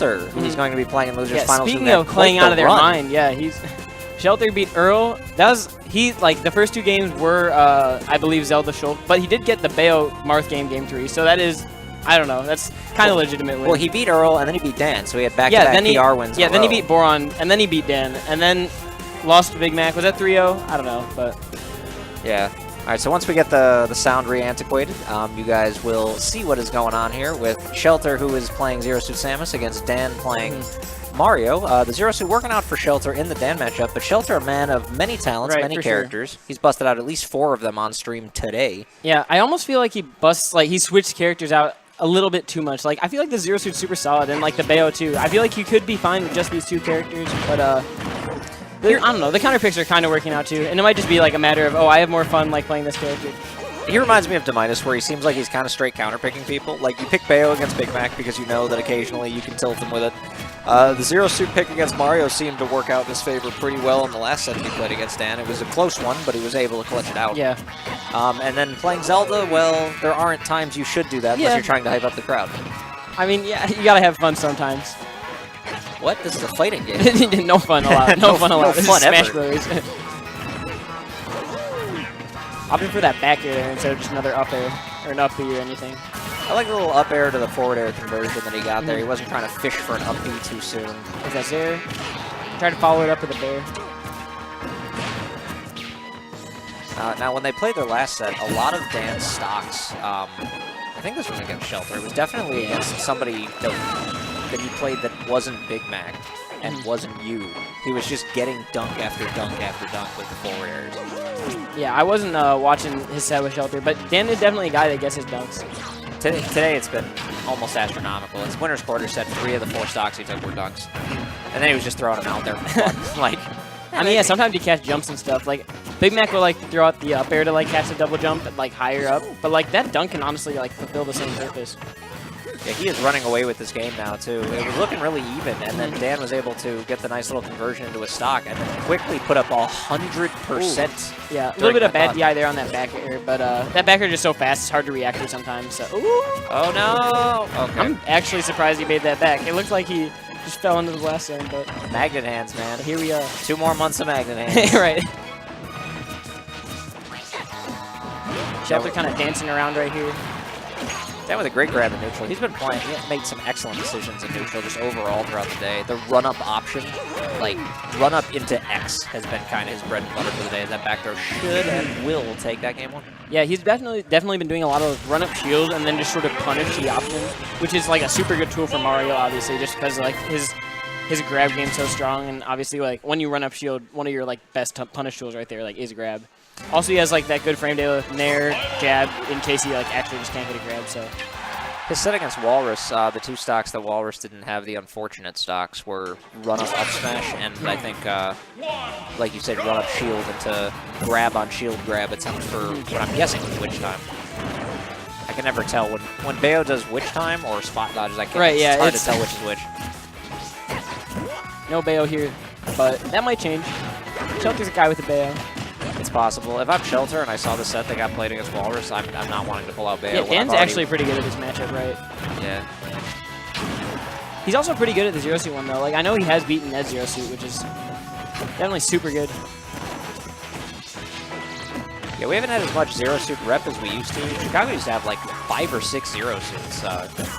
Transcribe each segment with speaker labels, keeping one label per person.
Speaker 1: Shelter, who's going to be playing in Losers Finals.
Speaker 2: Speaking of playing out of their mind, Shelter beat Earl. The first 2 games were, I believe, Zelda Schultz, but he did get the Bayo Marth game 3, so that is, I don't know, that's kind of legitimate win.
Speaker 1: Well, he beat Earl, and then he beat Dan, so he had back-to-back PR wins.
Speaker 2: Yeah, then he beat Boron, and then he beat Dan, and then lost to Big Mac. Was that 3-0? I don't know, but...
Speaker 1: Yeah. All right, so once we get the sound re-antiquated, you guys will see what is going on here with Shelter, who is playing Zero Suit Samus, against Dan playing Mario. The Zero Suit working out for Shelter in the Dan matchup, but Shelter, a man of many talents, many characters. Sure. He's busted out at least 4 of them on stream today. Yeah,
Speaker 2: I almost feel like he switched characters out a little bit too much. Like, I feel like the Zero Suit's super solid, and like the Bayo too. I feel like you could be fine with just these 2 characters, but I don't know, the counter picks are kind of working out too, and it might just be like a matter of, I have more fun like playing this character.
Speaker 1: He reminds me of Domitus, where he seems like he's kind of straight counter-picking people. Like, you pick Bayo against Big Mac because you know that occasionally you can tilt him with it. The Zero Suit pick against Mario seemed to work out in his favor pretty well in the last set he played against Dan. It was a close one, but he was able to clutch it out.
Speaker 2: Yeah.
Speaker 1: And then playing Zelda, well, there aren't times you should do that unless you're trying to hype up the crowd.
Speaker 2: I mean, yeah, you gotta have fun sometimes.
Speaker 1: What? This is a fighting game.
Speaker 2: No fun allowed. No fun allowed.
Speaker 1: No fun
Speaker 2: Smash
Speaker 1: ever.
Speaker 2: Brothers. Opting for that back air there instead of just another up air or an up B or anything.
Speaker 1: I like the little up air to the forward air conversion that he got there. He wasn't trying to fish for an up B too soon.
Speaker 2: Is that there? Try to follow it up with a bear.
Speaker 1: Now, when they played their last set, a lot of Dan's stocks, I think this was against Shelter. It was definitely against somebody that he played that wasn't Big Mac and wasn't you. He was just getting dunk after dunk after dunk with the forward airs.
Speaker 2: Yeah, I wasn't watching his set with Shelter, but Dan is definitely a guy that gets his dunks.
Speaker 1: Today it's been almost astronomical. His winner's quarter set, 3 of the 4 stocks he took were dunks. And then he was just throwing them out there for fun. Like,
Speaker 2: I mean, yeah, sometimes you catch jumps and stuff. Like, Big Mac will, like, throw out the up air to, like, catch a double jump, like, higher up. But, like, that dunk can honestly, like, fulfill the same purpose.
Speaker 1: Yeah, he is running away with this game now, too. It was looking really even, and then Dan was able to get the nice little conversion into a stock and then quickly put up 100%.
Speaker 2: Yeah, a little bit of bad DI there on that back air, but that back air is just so fast, it's hard to react to sometimes. So.
Speaker 1: Oh, no! Okay.
Speaker 2: I'm actually surprised he made that back. It looked like he just fell into the blast zone, but...
Speaker 1: Magnet hands, man.
Speaker 2: Here we are.
Speaker 1: 2 more months of magnet hands.
Speaker 2: Right. Shelter kind of dancing around right here.
Speaker 1: Dan with a great grab in neutral. He's been playing. He made some excellent decisions in neutral just overall throughout the day. The run-up option, like run-up into X, has been kind of his bread and butter for the day. That back throw should and will take that game 1.
Speaker 2: Yeah, he's definitely been doing a lot of run-up shield and then just sort of punish the option, which is like a super good tool for Mario, obviously, just because like his grab game's so strong, and obviously like when you run up shield, one of your like best punish tools right there like is grab. Also, he has like that good frame data with Nair, jab, in case he like actually just can't get a grab. So
Speaker 1: his set against Walrus, the 2 stocks that Walrus didn't have, the unfortunate stocks, were run-up up smash, and I think, like you said, run-up shield into grab on shield grab, except for what I'm guessing was witch time. I can never tell when Bayo does witch time or spot dodges. It's hard to tell which is which.
Speaker 2: No Bayo here, but that might change. Shelter's a guy with a Bayo.
Speaker 1: It's possible. If I'm Shelter and I saw the set that got played against Walrus, I'm not wanting to pull out Bayo.
Speaker 2: Yeah, Dan's actually pretty good at this matchup, right?
Speaker 1: Yeah.
Speaker 2: He's also pretty good at the Zero Suit one, though. Like, I know he has beaten Ned Zero Suit, which is definitely super good.
Speaker 1: Yeah, we haven't had as much Zero Suit rep as we used to. Chicago used to have like 5 or 6 Zero Suits.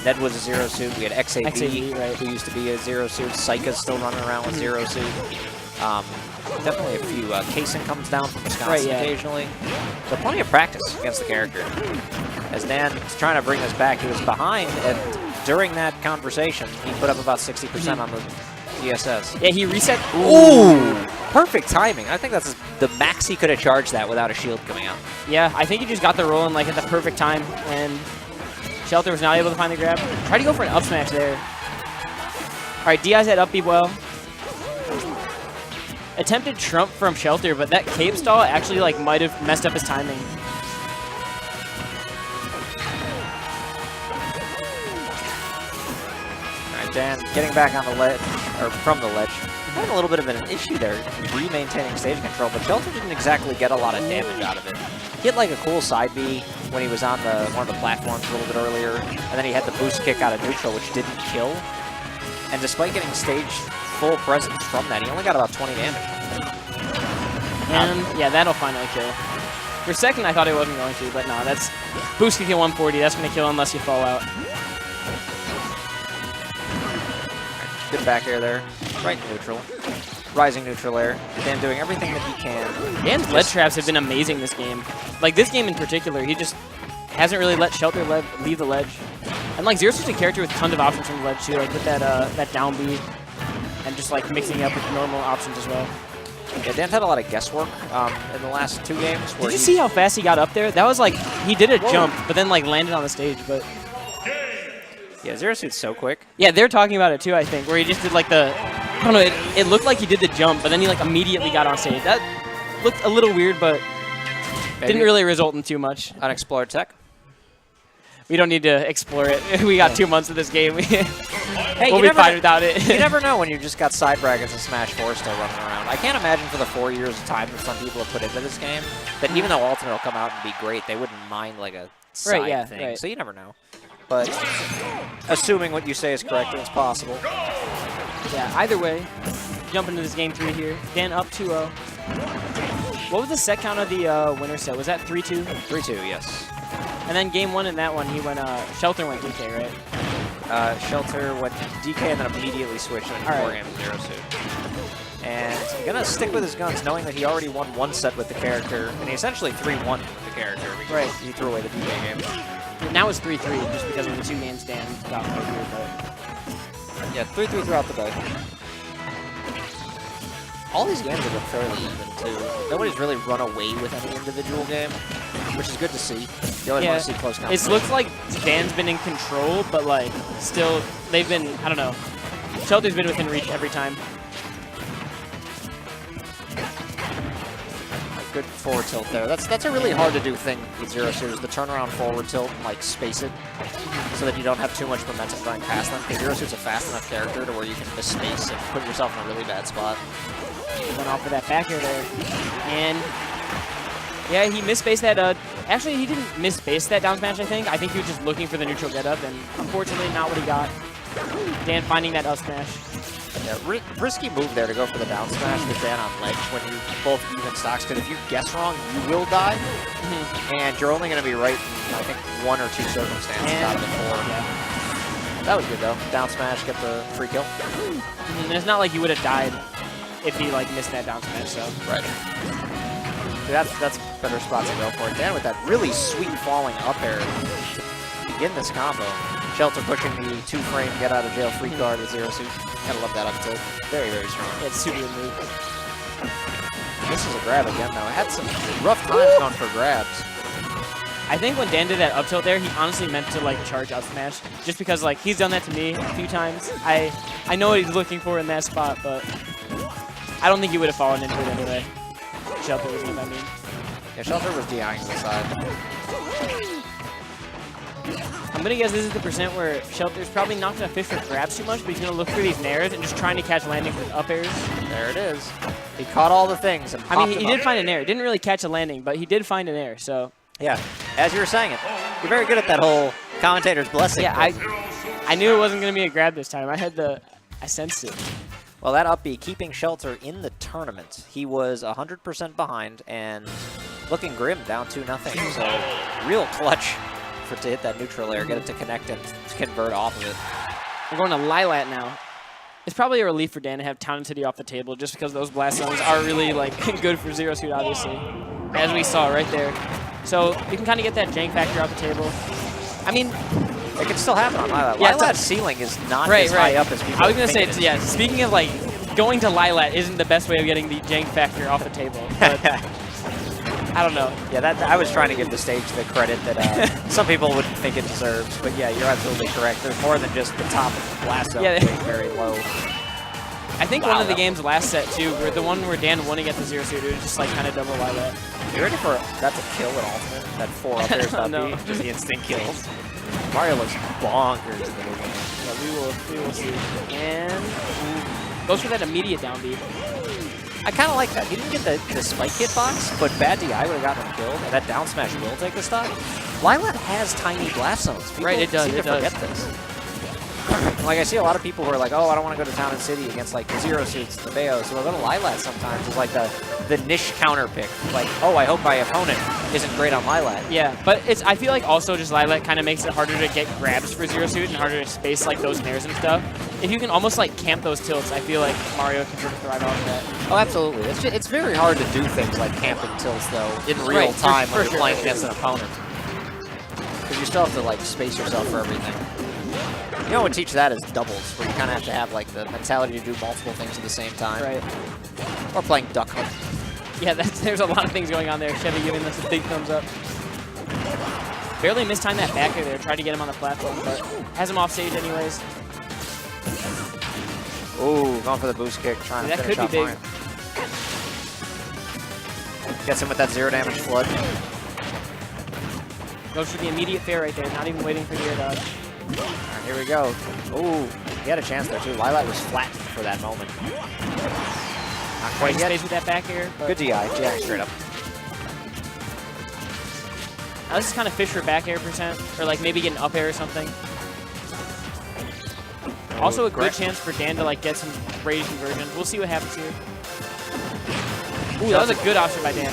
Speaker 1: Ned was a Zero Suit. We had XAB,
Speaker 2: right,
Speaker 1: who used to be a Zero Suit. Saika's still running around with Zero Suit. Definitely a few. Kaysen comes down from Wisconsin occasionally. So plenty of practice against the character. As Dan is trying to bring this back, he was behind, and during that conversation, he put up about 60% on the DSS.
Speaker 2: Yeah, he reset.
Speaker 1: Ooh! Perfect timing. I think that's the max he could have charged that without a shield coming out.
Speaker 2: Yeah, I think he just got the roll in like at the perfect time, and Shelter was not able to find the grab. Try to go for an up smash there. All right, Diaz had up B well. Attempted Trump from Shelter, but that cape stall actually like might have messed up his timing.
Speaker 1: All right, Dan getting back on the ledge, or from the ledge. Having a little bit of an issue there, re-maintaining stage control, but Shelter didn't exactly get a lot of damage out of it. He had like a cool side B when he was on one of the platforms a little bit earlier, and then he had the boost kick out of neutral, which didn't kill. And despite getting stage full presence from that, he only got about 20 damage.
Speaker 2: And yeah, that'll finally kill. For a second, I thought it wasn't going to, but no, that's boost can kill 140. That's going to kill unless you fall out.
Speaker 1: Good back air there. Right neutral. Rising neutral air. Dan doing everything that he can.
Speaker 2: Dan's ledge traps have been amazing this game. Like this game in particular, he just hasn't really let Shelter leave the ledge. And like Zero Suit's a character with tons of options from the ledge too, like with that down B and just like mixing it up with normal options as well.
Speaker 1: Yeah, Dan had a lot of guesswork in the last 2 games.
Speaker 2: Did you see how fast he got up there? That was like, he did a jump, but then like landed on the stage, but...
Speaker 1: Yeah, Zero Suit's so quick.
Speaker 2: Yeah, they're talking about it too, I think, where he just did like the... I don't know, it looked like he did the jump, but then he like immediately got on stage. That looked a little weird, but didn't really result in too much.
Speaker 1: Unexplored tech.
Speaker 2: We don't need to explore it. We got 2 months of this game.
Speaker 1: Hey,
Speaker 2: we'll be fine without it.
Speaker 1: You never know when you just got side brackets and Smash 4 still running around. I can't imagine for the 4 years of time that some people have put into this game that even though Ultimate will come out and be great, they wouldn't mind like a side thing.
Speaker 2: Right.
Speaker 1: So you never know. But assuming what you say is correct, it's possible.
Speaker 2: Yeah, either way, jump into this game 3 here. Dan up 2-0. What was the set count of the winner set? Was that 3-2?
Speaker 1: 3-2, yes.
Speaker 2: And then game 1 in that one, he went, Shelter went DK, right?
Speaker 1: Shelter went DK and then immediately switched into 4-game Zero Suit. And he's going to stick with his guns, knowing that he already won 1 set with the character, and he essentially 3-1 with the character because he threw away the DK game.
Speaker 2: Now it's 3-3 just because of the 2 games Dan got right here, but...
Speaker 1: Yeah, 3-3 throughout the day. All these games have been fairly even, too. Nobody's really run away with any individual game, which is good to see. You always want to see close competition.
Speaker 2: It looks like Dan's been in control, but, like, still, they've been, I don't know. Shelter's been within reach every time.
Speaker 1: Good forward tilt there. That's a really hard to do thing with Zero Suit, is the turnaround forward tilt and like space it so that you don't have too much momentum going past them. Because Zero Suit's a fast enough character to where you can miss space and put yourself in a really bad spot.
Speaker 2: He went off for that back air there. And yeah, he misspaced that. Actually, he didn't misspace that down smash, I think. I think he was just looking for the neutral get up, and unfortunately not what he got. Dan finding that up smash.
Speaker 1: Yeah, risky move there to go for the down smash with Dan on ledge when you both even stocks, because if you guess wrong, you will die, and you're only going to be right in, I think, 1 or 2 circumstances out of the 4. Yeah. That was good, though. Down smash, get the free kill.
Speaker 2: And it's not like he would have died if he like missed that down smash, so.
Speaker 1: Right. That's better spots to go for it. Dan with that really sweet falling up air to begin this combo. Shelter pushing the 2-frame get out of jail free card with Zero Suit. Gotta love that up tilt. Very, very strong.
Speaker 2: Yeah, it's super good move.
Speaker 1: This is a grab again, though. It had some rough times going for grabs.
Speaker 2: I think when Dan did that up tilt there, he honestly meant to like charge up smash, just because like he's done that to me a few times. I know what he's looking for in that spot, but I don't think he would have fallen into it anyway. Shelter was him, I mean.
Speaker 1: Yeah, Shelter was DIing to the side.
Speaker 2: I'm gonna guess this is the percent where Shelter's probably not gonna fish for grabs too much, but he's gonna look for these nairs and just trying to catch landings with up airs.
Speaker 1: There it is. He caught all the things and
Speaker 2: I mean, he did find an air. Didn't really catch a landing, but he did find an air, so.
Speaker 1: Yeah, as you were saying it, you're very good at that whole commentator's blessing.
Speaker 2: Yeah, I knew it wasn't gonna be a grab this time. I sensed it.
Speaker 1: Well, that up B keeping Shelter in the tournament. He was 100% behind and looking grim, down 2-0. So real clutch to hit that neutral air, get it to connect and convert off of it.
Speaker 2: We're going to Lilat now. It's probably a relief for Dan to have Town and City off the table, just because those blast zones are really like good for Zero Suit, obviously, as we saw right there. So you can kind of get that jank factor off the table. I mean,
Speaker 1: it can still happen on Lilat.
Speaker 2: Yeah,
Speaker 1: Lilat's ceiling is not as high up as people
Speaker 2: I was going to say,
Speaker 1: think it is.
Speaker 2: yeah, speaking of like going to Lilat isn't the best way of getting the jank factor off the table. But I don't know.
Speaker 1: Yeah, I was trying to give the stage the credit that some people wouldn't think it deserves. But yeah, you're absolutely correct. There's more than just the top of the blast zone being very low.
Speaker 2: I think one of the games last set, too, where the one where Dan won against the Zero Suit, it was just like kind of double Lilat.
Speaker 1: You ready for that's a kill at Ultimate? That 4 up airs up B, just the instant kills. Mario looks bonkers in the movie.
Speaker 2: Yeah, we will see. And goes for that immediate down B.
Speaker 1: I kind of like that. He didn't get the spike hitbox, but bad DI would have gotten him killed, and that down smash will take the stock. Lilat has tiny blast zones. People
Speaker 2: right, it does.
Speaker 1: seem to forget this. Like, I see a lot of people who are like, oh, I don't want to go to Town and City against, like, the Zero Suits, the Bayo, so they'll go to Lilat sometimes. It's like the niche counter pick. Like, oh, I hope my opponent isn't great on Lilat.
Speaker 2: Yeah, but I feel like also just Lilat kind of makes it harder to get grabs for Zero Suit and harder to space, like, those nairs and stuff. If you can almost, like, camp those tilts, I feel like Mario can sort of thrive off of that.
Speaker 1: Oh, absolutely. It's very hard to do things like camping tilts, though, in real time when you're playing against an opponent. Because you still have to, like, space yourself for everything. You know what would teach that is doubles, where you kind of have to have, like, the mentality to do multiple things at the same time.
Speaker 2: Right.
Speaker 1: Or playing Duck Hunt.
Speaker 2: Yeah, there's a lot of things going on there. Chevy giving us a big thumbs up. Barely mistimed that backer there. Tried to get him on the platform, but has him off stage anyways.
Speaker 1: Ooh, going for the boost kick, trying to finish off Mario. Gets him with that 0 damage flood.
Speaker 2: Goes for the immediate fair right there, not even waiting for the air dodge.
Speaker 1: Alright, here we go. Ooh, he had a chance there too. Lilat was flattened for that moment. Not quite yet.
Speaker 2: Stays with that back air.
Speaker 1: Good DI, straight up.
Speaker 2: Now this is kind of fish for back air percent, or like maybe get an up air or something. Also a good chance for Dan to like get some rage conversion. We'll see what happens here. Ooh, that was a good option by Dan.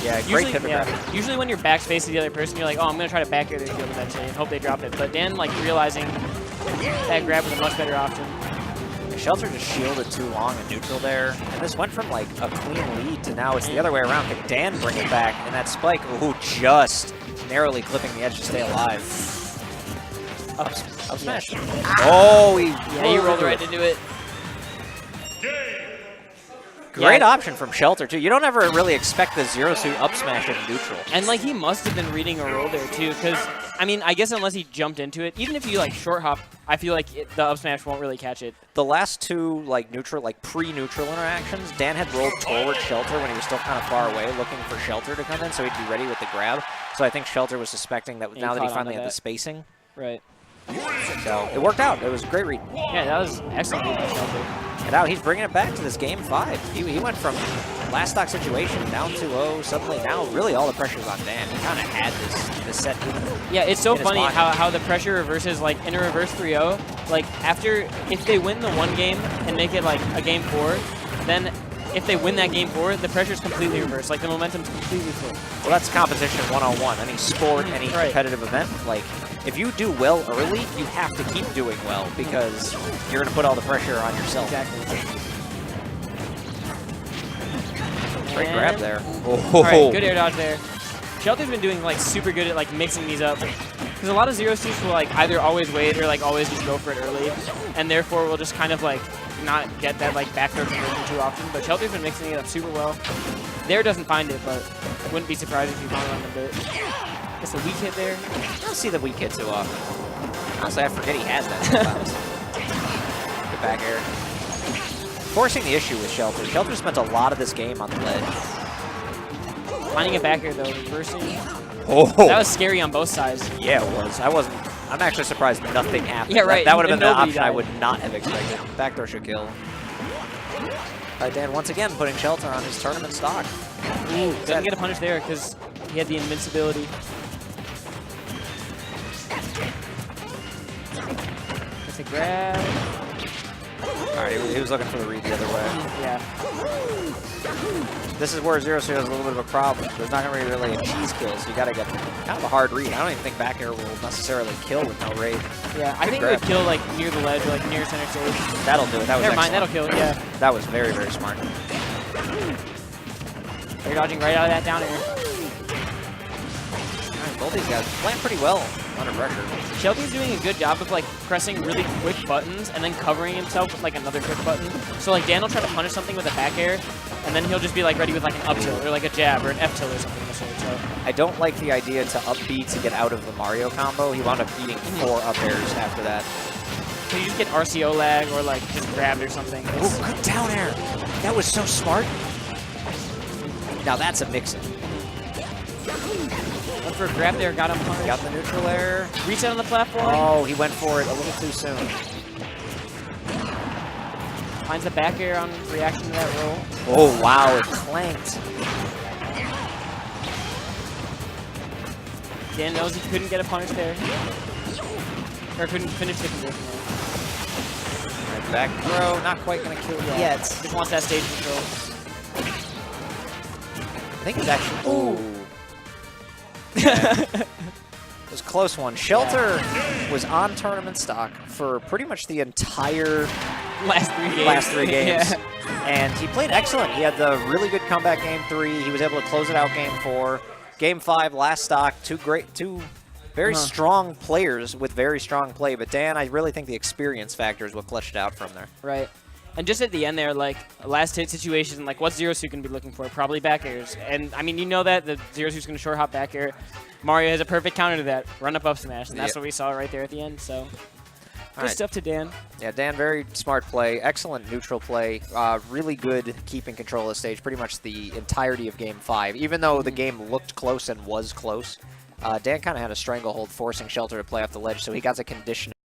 Speaker 1: Yeah, great pivot grab.
Speaker 2: Usually when you're backspace to the other person, you're like, oh, I'm going to try to back air their shield eventually and hope they drop it. But Dan, like, realizing that grab was a much better option.
Speaker 1: Shelter just shielded too long in neutral there. And this went from, like, a clean lead to now it's the other way around. Can Dan bring it back? And that spike, ooh, just narrowly clipping the edge to stay alive. Up smash. Oh, he rolled right into it. Great option from Shelter, too. You don't ever really expect the Zero Suit up smash in neutral.
Speaker 2: And, like, he must have been reading a roll there, too, because, I mean, I guess unless he jumped into it, even if you, like, short hop, I feel like the up smash won't really catch it.
Speaker 1: The last two, like, pre-neutral interactions, Dan had rolled toward Shelter when he was still kind of far away, looking for Shelter to come in, so he'd be ready with the grab. So I think Shelter was suspecting that now that he finally had the spacing.
Speaker 2: Right.
Speaker 1: So it worked out. It was a great read.
Speaker 2: Yeah, that was excellent read by Shelter.
Speaker 1: And now he's bringing it back to this game 5. He went from last stock situation down 2-0. Suddenly now really all the pressure's on Dan. He kind of had this set.
Speaker 2: Yeah, it's so funny how the pressure reverses, like in a reverse 3-0. Like after, if they win the one game and make it like a game 4, then if they win that game 4, the pressure's completely reversed. Like the momentum's completely flipped.
Speaker 1: Well, that's competition 101. Any sport, any competitive event. Like if you do well early, you have to keep doing well because you're going to put all the pressure on yourself.
Speaker 2: Exactly.
Speaker 1: Great grab there.
Speaker 2: Oh. All right, good air dodge there. Shelter's been doing like super good at like mixing these up. Because a lot of Zero Suits will like either always wait or like always just go for it early. And therefore will just kind of like not get that like back throw conversion too often. But Shelter's been mixing it up super well. There doesn't find it, but wouldn't be surprised if he found it on a bit. Just a weak hit there.
Speaker 1: I don't see the weak hit too often. Honestly, I forget he has that sometimes. Good back air. Forcing the issue with Shelter. Shelter spent a lot of this game on the ledge.
Speaker 2: Finding a back air though, reversing.
Speaker 1: Oh.
Speaker 2: That was scary on both sides.
Speaker 1: Yeah, it was. I'm actually surprised nothing happened.
Speaker 2: Yeah, right.
Speaker 1: That would have been the option
Speaker 2: died.
Speaker 1: I would not have expected. Backdoor should kill. Dan once again putting Shelter on his tournament stock.
Speaker 2: Ooh, doesn't get a punish there because he had the invincibility. That's a grab.
Speaker 1: Alright, he was looking for the read the other way.
Speaker 2: Yeah.
Speaker 1: This is where Zero Suit has a little bit of a problem. There's not going to be really a cheese kill, so you got to get kind of a hard read. I don't even think back air will necessarily kill with no raid.
Speaker 2: Yeah, I think it would kill like near the ledge or like near center stage.
Speaker 1: That'll do it. That was
Speaker 2: Never mind, that'll kill it, yeah.
Speaker 1: That was very, very smart.
Speaker 2: They're dodging right out of that down air.
Speaker 1: Right, both these guys playing pretty well under pressure.
Speaker 2: Shelby's doing a good job of like pressing really quick buttons and then covering himself with like another quick button. So like Dan will try to punish something with a back air, and then he'll just be like ready with like an up tilt or like a jab or an F tilt or something of the sort. So
Speaker 1: I don't like the idea to up B to get out of the Mario combo. He wound up eating 4 up airs after that.
Speaker 2: So you just get RCO lag or like just grabbed or something.
Speaker 1: Oh, good down air. That was so smart. Now that's a mix-in.
Speaker 2: Went for a grab there, got him punished.
Speaker 1: Got the neutral air.
Speaker 2: Reset on the platform.
Speaker 1: Oh, he went for it a little too soon.
Speaker 2: Finds the back air on reaction to that roll.
Speaker 1: Oh, wow, it clanked.
Speaker 2: Dan knows he couldn't get a punish there. Or couldn't finish the conversion there.
Speaker 1: Back throw, not quite going to kill yet.
Speaker 2: Just wants that stage control.
Speaker 1: I think it's actually... Ooh. Yeah. It was a close one. Shelter was on tournament stock for pretty much the entire
Speaker 2: last three games.
Speaker 1: Yeah. And he played excellent. He had the really good comeback game 3. He was able to close it out game 4. Game 5, last stock, two very strong players with very strong play. But Dan, I really think the experience factor is what clutched out from there.
Speaker 2: Right. And just at the end there, like, last hit situation, like, what's Zero Suit going to be looking for? Probably back airs. And, I mean, you know that. The Zero Suit's going to short hop back air. Mario has a perfect counter to that. Run up smash. And that's what we saw right there at the end. So, good stuff to Dan.
Speaker 1: Yeah, Dan, very smart play. Excellent neutral play. Really good keeping control of the stage pretty much the entirety of Game 5. Even though the game looked close and was close, Dan kind of had a stranglehold forcing Shelter to play off the ledge. So he got the condition